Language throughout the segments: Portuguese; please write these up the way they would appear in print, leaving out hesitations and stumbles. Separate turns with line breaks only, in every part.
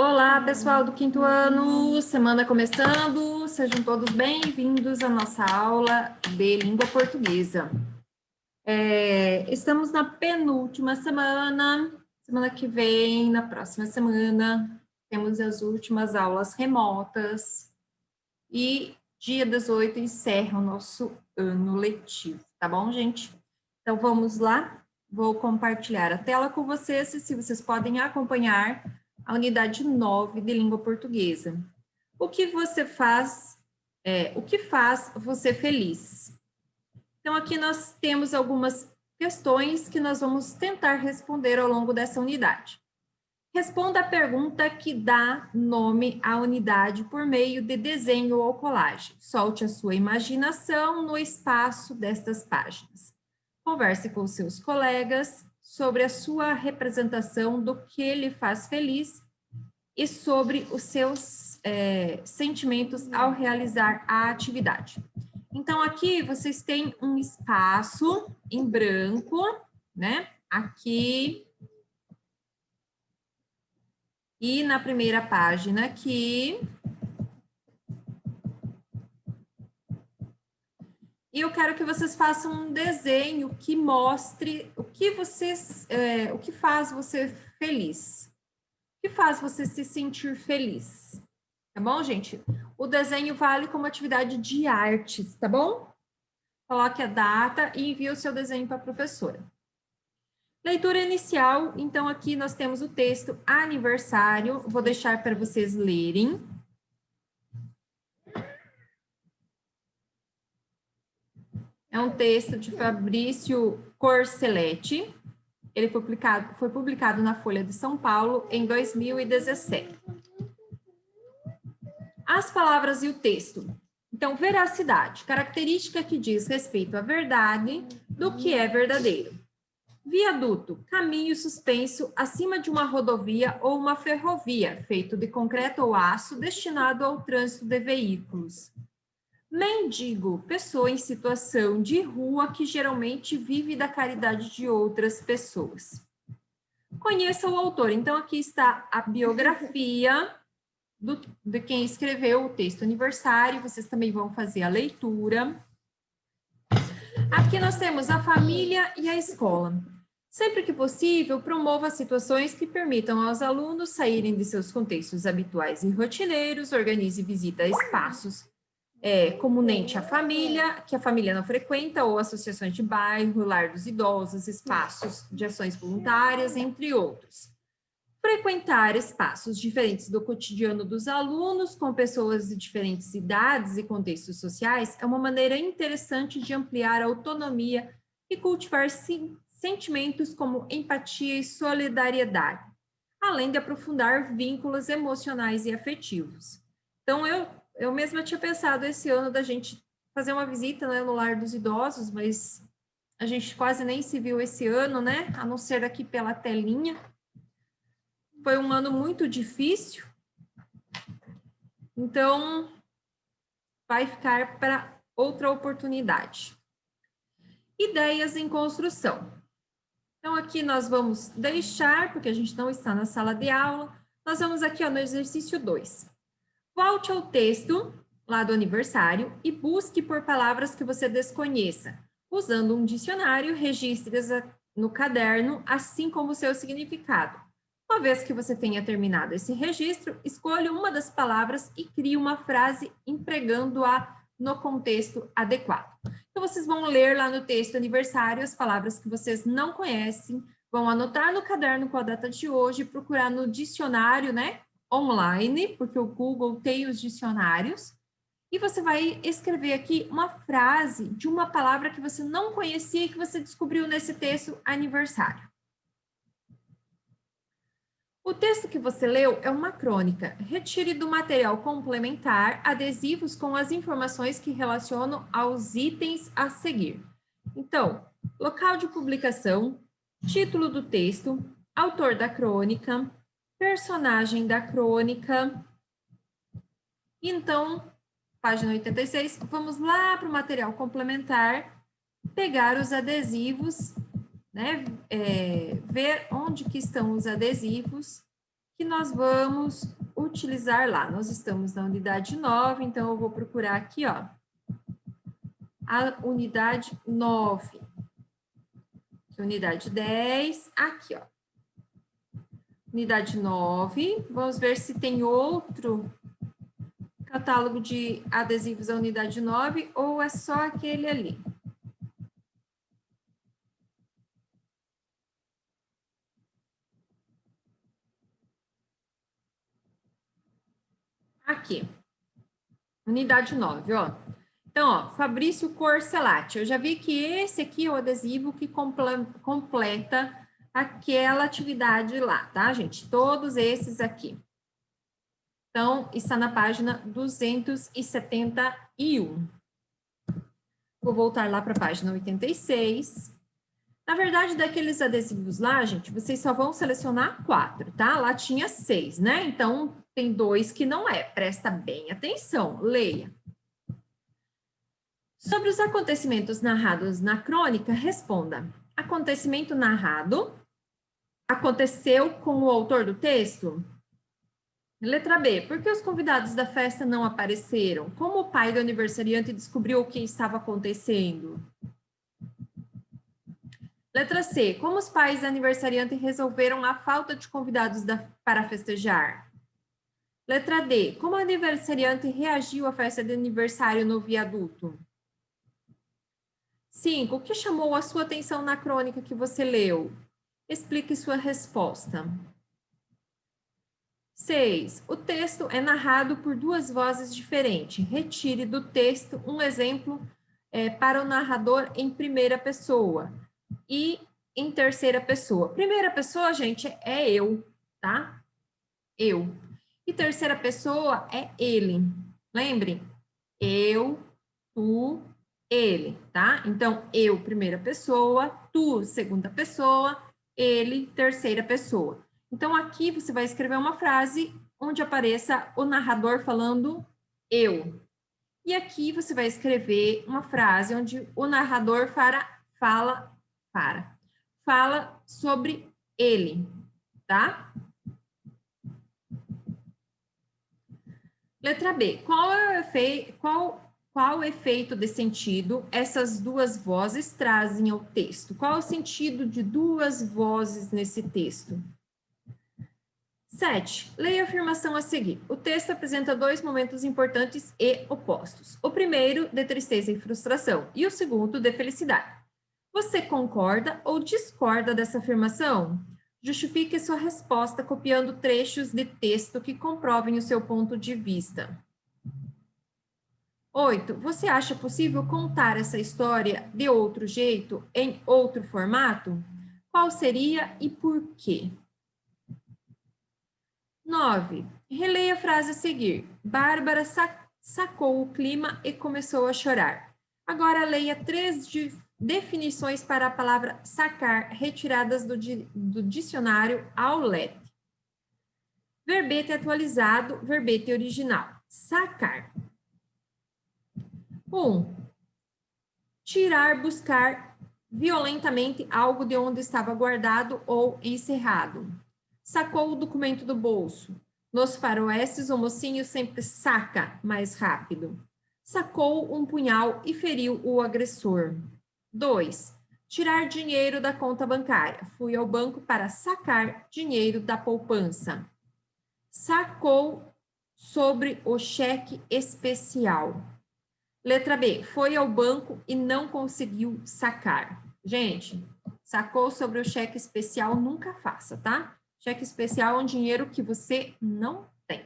Olá, pessoal do quinto ano, semana começando, sejam todos bem-vindos à nossa aula de língua portuguesa. Estamos na penúltima semana que vem, na próxima semana, temos as últimas aulas remotas e dia 18 encerra o nosso ano letivo, tá bom, gente? Então, vamos lá, vou compartilhar a tela com vocês, e se vocês podem acompanhar a unidade 9 de língua portuguesa. O que você faz, o que faz você feliz? Então, aqui nós temos algumas questões que nós vamos tentar responder ao longo dessa unidade. Responda a pergunta que dá nome à unidade por meio de desenho ou colagem. Solte a sua imaginação no espaço destas páginas. Converse com seus colegas sobre a sua representação do que lhe faz feliz e sobre os seus sentimentos ao realizar a atividade. Então, aqui vocês têm um espaço em branco, né? Aqui. E na primeira página aqui. E eu quero que vocês façam um desenho que mostre o que o que faz você feliz. O que faz você se sentir feliz? Tá bom, gente? O desenho vale como atividade de artes, tá bom? Coloque a data e envie o seu desenho para a professora. Leitura inicial, então aqui nós temos o texto aniversário, vou deixar para vocês lerem. É um texto de Fabrício Corselletti. Ele foi publicado na Folha de São Paulo em 2017. As palavras e o texto. Então, veracidade, característica que diz respeito à verdade do que é verdadeiro. Viaduto, caminho suspenso acima de uma rodovia ou uma ferrovia, feito de concreto ou aço, destinado ao trânsito de veículos. Mendigo, pessoa em situação de rua que geralmente vive da caridade de outras pessoas. Conheça o autor. Então, aqui está a biografia de quem escreveu o texto aniversário. Vocês também vão fazer a leitura. Aqui nós temos a família e a escola. Sempre que possível, promova situações que permitam aos alunos saírem de seus contextos habituais e rotineiros, organize visita a espaços comumente a família, que a família não frequenta, ou associações de bairro, lar dos idosos, espaços de ações voluntárias, entre outros. Frequentar espaços diferentes do cotidiano dos alunos, com pessoas de diferentes idades e contextos sociais, é uma maneira interessante de ampliar a autonomia e cultivar sentimentos como empatia e solidariedade, além de aprofundar vínculos emocionais e afetivos. Então, eu mesma tinha pensado esse ano da gente fazer uma visita, né, no lar dos idosos, mas a gente quase nem se viu esse ano, né, a não ser aqui pela telinha. Foi um ano muito difícil, então vai ficar para outra oportunidade. Ideias em construção. Então, aqui nós vamos deixar, porque a gente não está na sala de aula, nós vamos aqui no exercício 2. Volte ao texto lá do aniversário e busque por palavras que você desconheça. Usando um dicionário, registre-as no caderno, assim como o seu significado. Uma vez que você tenha terminado esse registro, escolha uma das palavras e crie uma frase empregando-a no contexto adequado. Então, vocês vão ler lá no texto aniversário as palavras que vocês não conhecem, vão anotar no caderno com a data de hoje, procurar no dicionário, né, online, porque o Google tem os dicionários, e você vai escrever aqui uma frase de uma palavra que você não conhecia e que você descobriu nesse texto aniversário. O texto que você leu é uma crônica. Retire do material complementar adesivos com as informações que relacionam aos itens a seguir. Então, local de publicação, título do texto, autor da crônica, personagem da crônica. Então, página 86, vamos lá para o material complementar, pegar os adesivos, né, ver onde que estão os adesivos que nós vamos utilizar lá. Nós estamos na unidade 9, então eu vou procurar aqui, ó, a unidade 9. Unidade 10, aqui, ó. Unidade 9, vamos ver se tem outro catálogo de adesivos da unidade 9 ou é só aquele ali. Aqui, unidade 9, ó. Então, ó, Fabrício Corselati. Eu já vi que esse aqui é o adesivo que completa aquela atividade lá, tá, gente? Todos esses aqui. Então, está na página 271. Vou voltar lá para a página 86. Na verdade, daqueles adesivos lá, gente, vocês só vão selecionar 4, tá? Lá tinha 6, né? Então, tem 2 que não é. Presta bem atenção, leia. Sobre os acontecimentos narrados na crônica, responda. Acontecimento narrado aconteceu com o autor do texto? Letra B. Por que os convidados da festa não apareceram? Como o pai do aniversariante descobriu o que estava acontecendo? Letra C. Como os pais do aniversariante resolveram a falta de convidados para festejar? Letra D. Como o aniversariante reagiu à festa de aniversário no viaduto? 5. O que chamou a sua atenção na crônica que você leu? Explique sua resposta. 6. O texto é narrado por 2 vozes diferentes. Retire do texto um exemplo para o narrador em primeira pessoa e em terceira pessoa. Primeira pessoa, gente, é eu, tá? Eu. E terceira pessoa é ele. Lembrem? Eu, tu, ele, tá? Então, eu, primeira pessoa, tu, segunda pessoa, ele, terceira pessoa. Então, aqui você vai escrever uma frase onde apareça o narrador falando eu. E aqui você vai escrever uma frase onde o narrador fala sobre ele, tá? Letra B. Qual efeito de sentido essas 2 vozes trazem ao texto? Qual o sentido de 2 vozes nesse texto? 7. Leia a afirmação a seguir. O texto apresenta 2 momentos importantes e opostos. O primeiro, de tristeza e frustração, e o segundo, de felicidade. Você concorda ou discorda dessa afirmação? Justifique sua resposta copiando trechos de texto que comprovem o seu ponto de vista. 8. Você acha possível contar essa história de outro jeito, em outro formato? Qual seria e por quê? 9. Releia a frase a seguir. Bárbara sacou o clima e começou a chorar. Agora leia 3 definições para a palavra sacar, retiradas do dicionário Aulete. Verbete atualizado, verbete original. Sacar. 1. Tirar, buscar violentamente algo de onde estava guardado ou encerrado. Sacou o documento do bolso. Nos faroestes, o mocinho sempre saca mais rápido. Sacou um punhal e feriu o agressor. 2. Tirar dinheiro da conta bancária. Fui ao banco para sacar dinheiro da poupança. Sacou sobre o cheque especial. Letra B. Foi ao banco e não conseguiu sacar. Gente, sacou sobre o cheque especial, nunca faça, tá? Cheque especial é um dinheiro que você não tem.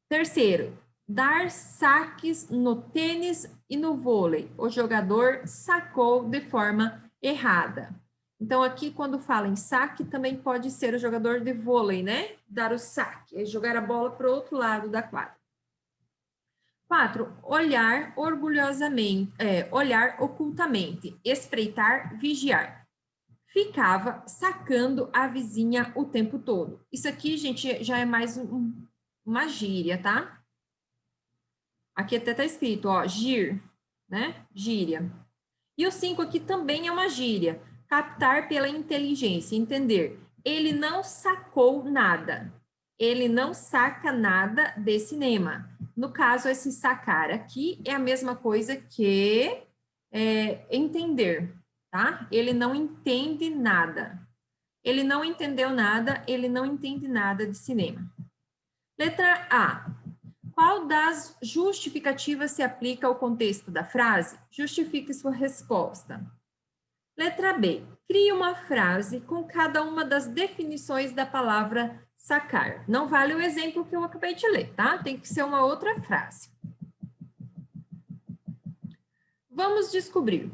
Terceiro, dar saques no tênis e no vôlei. O jogador sacou de forma errada. Então, aqui, quando fala em saque, também pode ser o jogador de vôlei, né? Dar o saque, é jogar a bola para o outro lado da quadra. 4. Olhar orgulhosamente, olhar ocultamente, espreitar, vigiar. Ficava sacando a vizinha o tempo todo. Isso aqui, gente, já é mais uma gíria, tá? Aqui até tá escrito, ó, gir, né? Gíria. E o 5 aqui também é uma gíria. Captar pela inteligência, entender. Ele não sacou nada. Ele não saca nada de cinema. No caso, esse sacar aqui é a mesma coisa que entender, tá? Ele não entende nada. Ele não entendeu nada, ele não entende nada de cinema. Letra A. Qual das justificativas se aplica ao contexto da frase? Justifique sua resposta. Letra B. Crie uma frase com cada uma das definições da palavra sacar. Não vale o exemplo que eu acabei de ler, tá? Tem que ser uma outra frase. Vamos descobrir.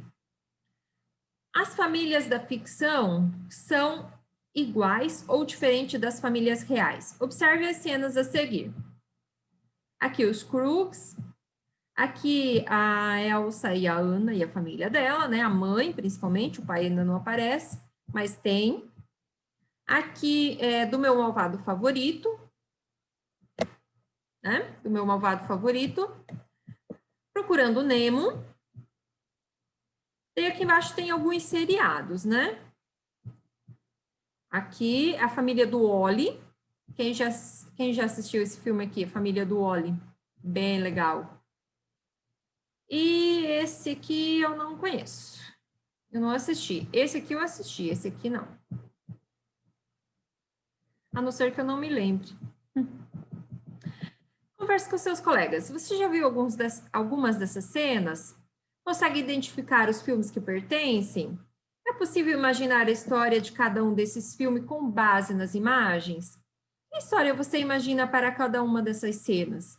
As famílias da ficção são iguais ou diferentes das famílias reais? Observe as cenas a seguir. Aqui os Crooks, aqui a Elsa e a Ana e a família dela, né? A mãe, principalmente, o pai ainda não aparece, mas tem. Aqui é do meu malvado favorito, né? Do meu malvado favorito. Procurando Nemo. E aqui embaixo tem alguns seriados, né? Aqui a família do Wall-E. Quem já assistiu esse filme aqui? A família do Wall-E. Bem legal. E esse aqui eu não conheço. Eu não assisti. Esse aqui eu assisti, esse aqui não. A não ser que eu não me lembre. Converse com seus colegas. Você já viu algumas dessas cenas? Consegue identificar os filmes que pertencem? É possível imaginar a história de cada um desses filmes com base nas imagens? Que história você imagina para cada uma dessas cenas?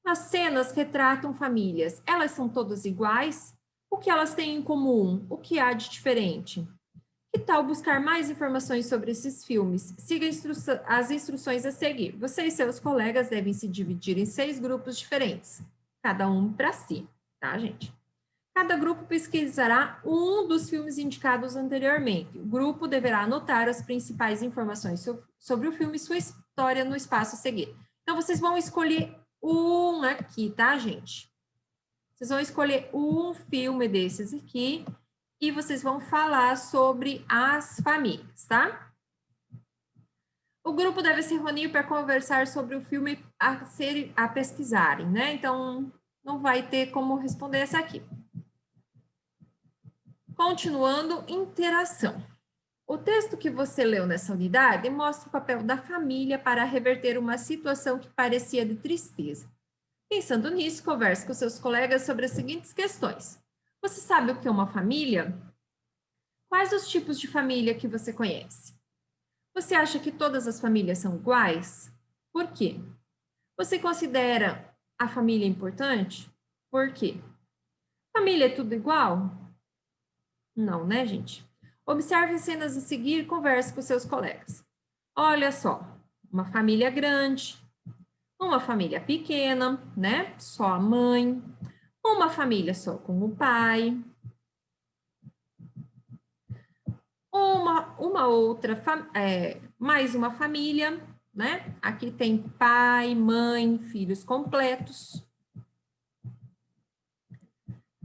As cenas retratam famílias. Elas são todas iguais? O que elas têm em comum? O que há de diferente? Que tal buscar mais informações sobre esses filmes? Siga as instruções a seguir. Você e seus colegas devem se dividir em 6 grupos diferentes, cada um para si, tá, gente? Cada grupo pesquisará um dos filmes indicados anteriormente. O grupo deverá anotar as principais informações sobre o filme e sua história no espaço a seguir. Então, vocês vão escolher um aqui, tá, gente? Vocês vão escolher um filme desses aqui e vocês vão falar sobre as famílias, tá? O grupo deve se reunir para conversar sobre o filme a pesquisarem, né? Então, não vai ter como responder essa aqui. Continuando, interação. O texto que você leu nessa unidade mostra o papel da família para reverter uma situação que parecia de tristeza. Pensando nisso, converse com seus colegas sobre as seguintes questões. Você sabe o que é uma família? Quais os tipos de família que você conhece? Você acha que todas as famílias são iguais? Por quê? Você considera a família importante? Por quê? Família é tudo igual? Não, né, gente? Observe as cenas a seguir e converse com seus colegas. Olha só, uma família grande, uma família pequena, né? Só a mãe, uma família só com o pai, uma outra, mais uma família, né? Aqui tem pai, mãe, filhos completos.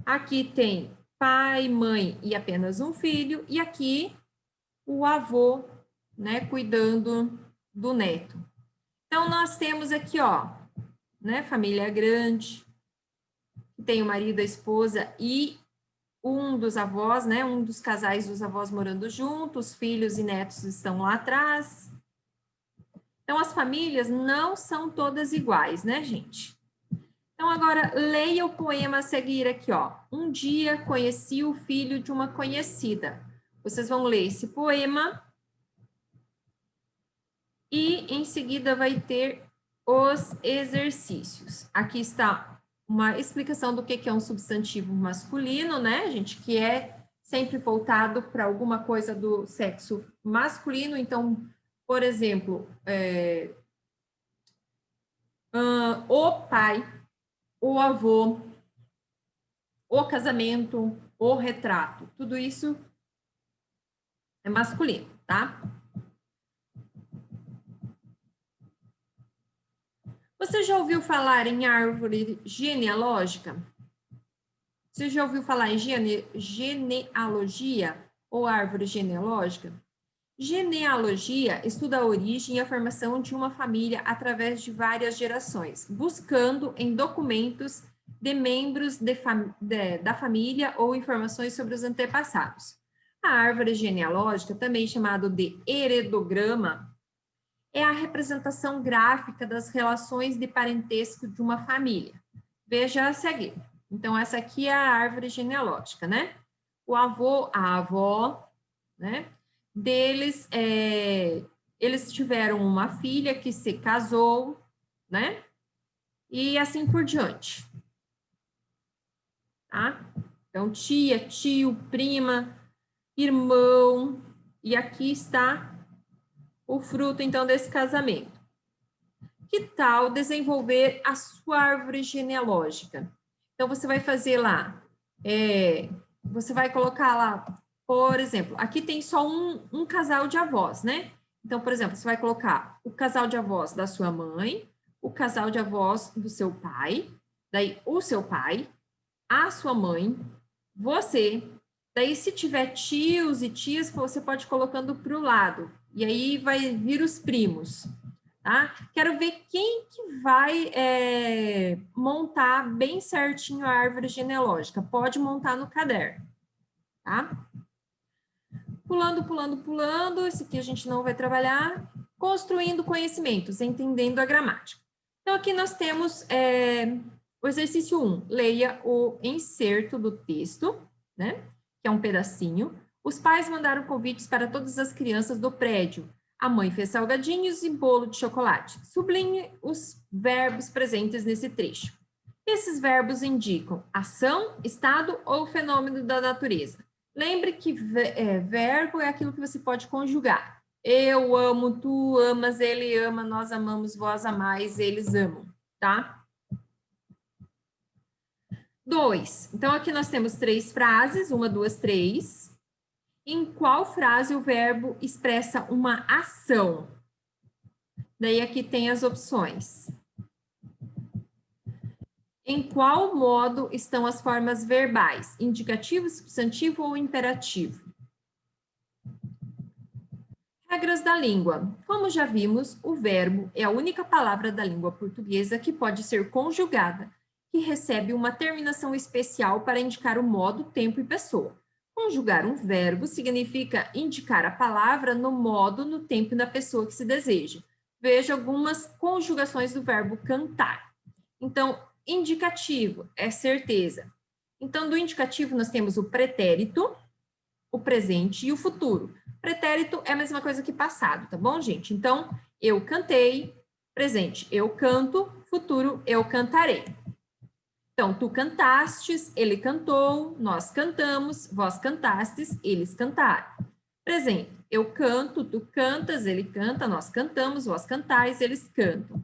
Aqui tem pai, mãe e apenas um filho. E aqui o avô, né, cuidando do neto. Então, nós temos aqui, ó, né, família grande, tem o marido, a esposa e um dos avós, né, um dos casais dos avós morando juntos, filhos e netos estão lá atrás. Então, as famílias não são todas iguais, né, gente? Então, agora, leia o poema a seguir aqui, ó. Um dia conheci o filho de uma conhecida. Vocês vão ler esse poema e, em seguida, vai ter os exercícios. Aqui está uma explicação do que é um substantivo masculino, né, gente? Que é sempre voltado para alguma coisa do sexo masculino. Então, por exemplo, o pai, o avô, o casamento, o retrato, tudo isso é masculino, tá? Você já ouviu falar em árvore genealógica? Você já ouviu falar em genealogia ou árvore genealógica? Genealogia estuda a origem e a formação de uma família através de várias gerações, buscando em documentos de membros da família ou informações sobre os antepassados. A árvore genealógica, também chamado de heredograma, é a representação gráfica das relações de parentesco de uma família. Veja a seguir. Então, essa aqui é a árvore genealógica, né? O avô, a avó, né? Deles, eles tiveram uma filha que se casou, né? E assim por diante. Tá? Então, tia, tio, prima, irmão, e aqui está o fruto, então, desse casamento. Que tal desenvolver a sua árvore genealógica? Então, você vai fazer lá, você vai colocar lá, por exemplo, aqui tem só um casal de avós, né? Então, por exemplo, você vai colocar o casal de avós da sua mãe, o casal de avós do seu pai, daí o seu pai, a sua mãe, você. Daí, se tiver tios e tias, você pode ir colocando para o lado. E aí vai vir os primos. Tá? Quero ver quem que vai montar bem certinho a árvore genealógica. Pode montar no caderno. Tá? Pulando, pulando, pulando. Esse aqui a gente não vai trabalhar. Construindo conhecimentos, entendendo a gramática. Então, aqui nós temos o exercício 1. Leia o inserto do texto, né? Que é um pedacinho. Os pais mandaram convites para todas as crianças do prédio. A mãe fez salgadinhos e bolo de chocolate. Sublinhe os verbos presentes nesse trecho. Esses verbos indicam ação, estado ou fenômeno da natureza. Lembre que verbo é aquilo que você pode conjugar. Eu amo, tu amas, ele ama, nós amamos, vós amais, eles amam, tá? 2. Então, aqui nós temos 3 frases, 1, 2, 3. Em qual frase o verbo expressa uma ação? Daí aqui tem as opções. Em qual modo estão as formas verbais? Indicativo, substantivo ou imperativo? Regras da língua. Como já vimos, o verbo é a única palavra da língua portuguesa que pode ser conjugada, que recebe uma terminação especial para indicar o modo, tempo e pessoa. Conjugar um verbo significa indicar a palavra no modo, no tempo e na pessoa que se deseja. Veja algumas conjugações do verbo cantar. Então, indicativo é certeza. Então, do indicativo nós temos o pretérito, o presente e o futuro. Pretérito é a mesma coisa que passado, tá bom, gente? Então, eu cantei, presente, eu canto, futuro, eu cantarei. Então, tu cantastes, ele cantou, nós cantamos, vós cantastes, eles cantaram. Presente, eu canto, tu cantas, ele canta, nós cantamos, vós cantais, eles cantam.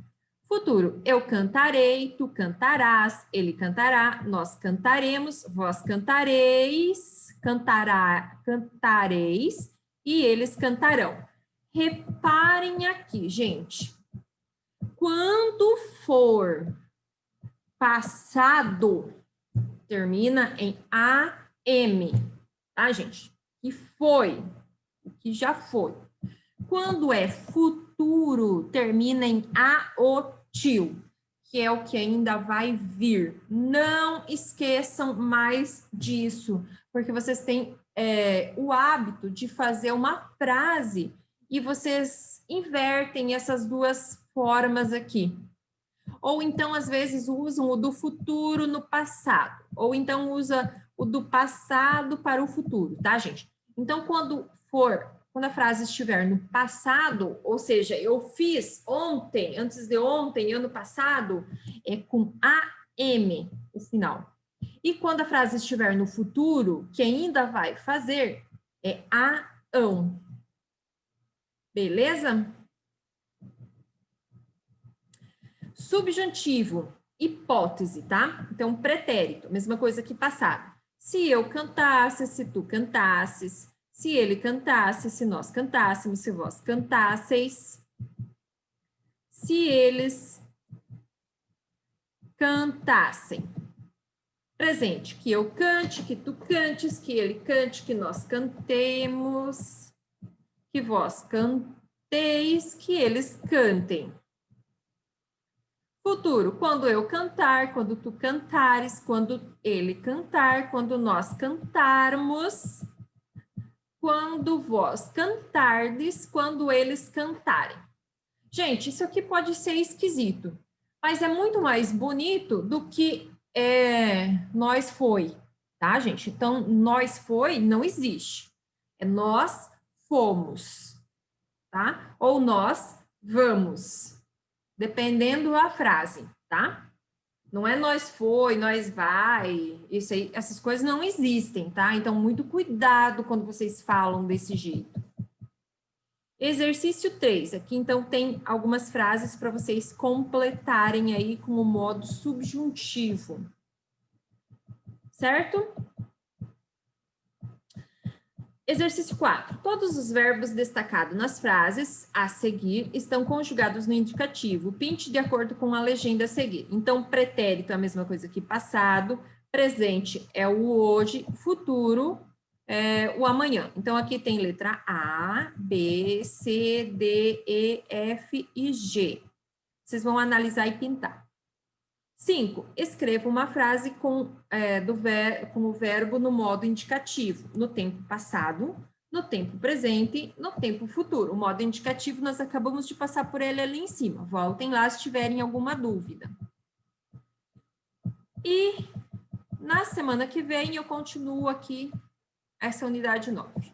Futuro, eu cantarei, tu cantarás, ele cantará, nós cantaremos, vós cantareis, cantareis e eles cantarão. Reparem aqui, gente. Quando for passado, termina em AM, tá, gente? Que foi, o que já foi. Quando é futuro, termina em AOTIL, que é o que ainda vai vir. Não esqueçam mais disso, porque vocês têm o hábito de fazer uma frase e vocês invertem essas duas formas aqui. Ou então, às vezes, usam o do futuro no passado. Ou então, usa o do passado para o futuro, tá, gente? Então, quando a frase estiver no passado, ou seja, eu fiz ontem, antes de ontem, ano passado, é com AM o final. E quando a frase estiver no futuro, que ainda vai fazer, é Aão. Beleza? Subjuntivo, hipótese, tá? Então, pretérito, mesma coisa que passado. Se eu cantasse, se tu cantasses, se ele cantasse, se nós cantássemos, se vós cantasseis, se eles cantassem. Presente, que eu cante, que tu cantes, que ele cante, que nós cantemos, que vós canteis, que eles cantem. Futuro, quando eu cantar, quando tu cantares, quando ele cantar, quando nós cantarmos, quando vós cantardes, quando eles cantarem. Gente, isso aqui pode ser esquisito, mas é muito mais bonito do que nós foi, tá, gente? Então, nós foi não existe. É nós fomos, tá? Ou nós vamos, dependendo da frase, tá? Não é nós foi, nós vai, isso aí, essas coisas não existem, tá? Então, muito cuidado quando vocês falam desse jeito. Exercício 3, aqui então tem algumas frases para vocês completarem aí com o modo subjuntivo, certo? Exercício 4. Todos os verbos destacados nas frases a seguir estão conjugados no indicativo. Pinte de acordo com a legenda a seguir. Então, pretérito é a mesma coisa que passado, presente é o hoje, futuro é o amanhã. Então, aqui tem letra A, B, C, D, E, F e G. Vocês vão analisar e pintar. 5. Escreva uma frase com o verbo no modo indicativo, no tempo passado, no tempo presente, no tempo futuro. O modo indicativo, nós acabamos de passar por ele ali em cima. Voltem lá se tiverem alguma dúvida. E na semana que vem eu continuo aqui essa unidade 9.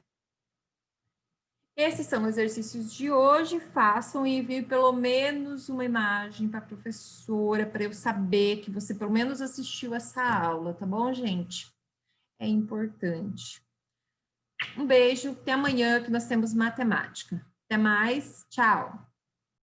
Esses são os exercícios de hoje, façam e enviem pelo menos uma imagem para a professora, para eu saber que você pelo menos assistiu essa aula, tá bom, gente? É importante. Um beijo, até amanhã que nós temos matemática. Até mais, tchau!